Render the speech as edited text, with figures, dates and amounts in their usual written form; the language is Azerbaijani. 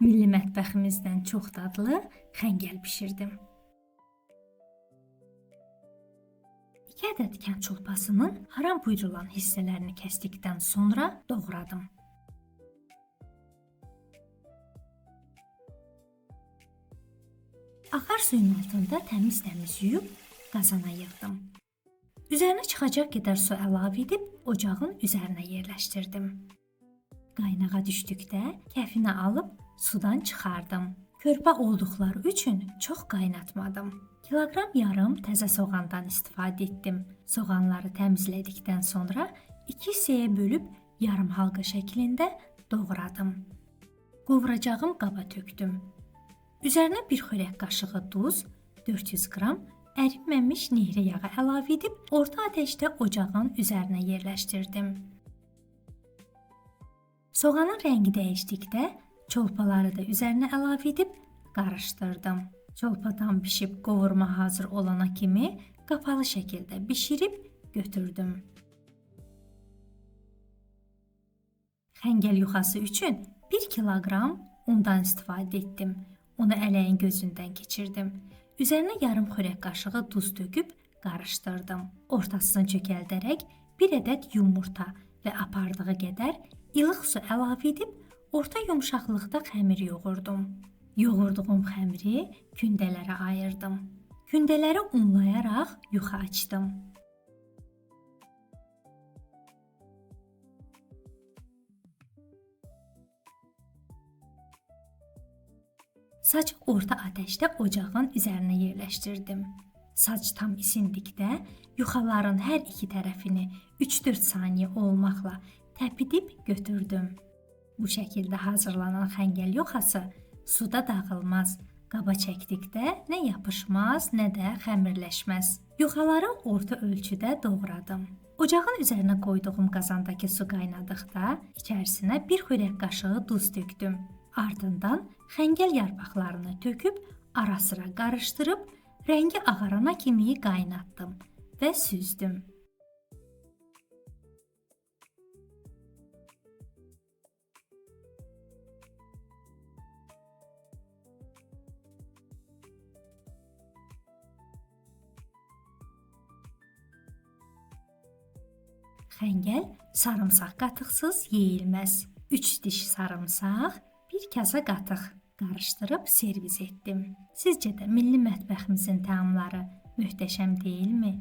Milli mətbəximizdən çox dadlı xəngəl bişirdim. 2 ədəd kənd çolpasının haram buyurulan hissələrini kəsdikdən sonra doğradım. Axar suyun altında təmiz yuyub qazana yığdım. Üzərinə çıxacaq qədər su əlavə edib ocağın üzərinə yerləşdirdim. Qaynağa düşdükdə kəfini alıb sudan çıxardım. Körpə olduqları üçün çox qaynatmadım. Kiloqram yarım təzə soğandan istifadə etdim. Soğanları təmizlədikdən sonra 2 hissəyə bölüb yarım halqa şəklində doğradım. Qovuracağım qaba tökdüm. Üzərinə 1 xörək qaşığı duz, 400 qram ərinməmiş nehrə yağı əlavə edib orta atəşdə ocağın üzərinə yerləşdirdim. Soğanın rəngi dəyişdikdə çolpaları da üzərinə əlavə edib qarışdırdım. Çolpadan bişib qovurma hazır olana kimi qapalı şəkildə bişirib götürdüm. Xəngəl yuxası üçün 1 kiloqram undan istifadə etdim. Onu ələyin gözündən keçirdim. Üzərinə yarım xörək qaşığı duz töküb qarışdırdım. Ortasını çökəldərək 1 ədəd yumurta və apardığı qədər ilıq su əlavə edib orta yumşaqlıqda xəmir yoğurdum. Yoğurduğum xəmiri kündələrə ayırdım. Kündələri unlayaraq yuxa açdım. Sacı orta atəşdə ocağın üzərinə yerləşdirdim. Sac tam isindikdə yuxaların hər iki tərəfini 3-4 saniyə olmaqla təpidib götürdüm. Bu şəkildə hazırlanan xəngəl yuxası suda dağılmaz. Qaba çəkdikdə nə yapışmaz, nə də xəmirləşməz. Yuxaları orta ölçüdə doğradım. Ocağın üzərinə qoyduğum qazandakı su qaynadıqda içərisinə 1 xörək qaşığı duz tökdüm. Ardından xəngəl yarpaqlarını töküb ara-sıra qarışdırıb rəngi ağarana kimi qaynatdım və süzdüm. Xəngəl sarımsaq qatıqsız yeyilməz. 3 diş sarımsaq, 1 kasa qatıq qarışdırıb servis etdim. Sizcə də milli mətbəximizin təamları möhtəşəm deyilmi?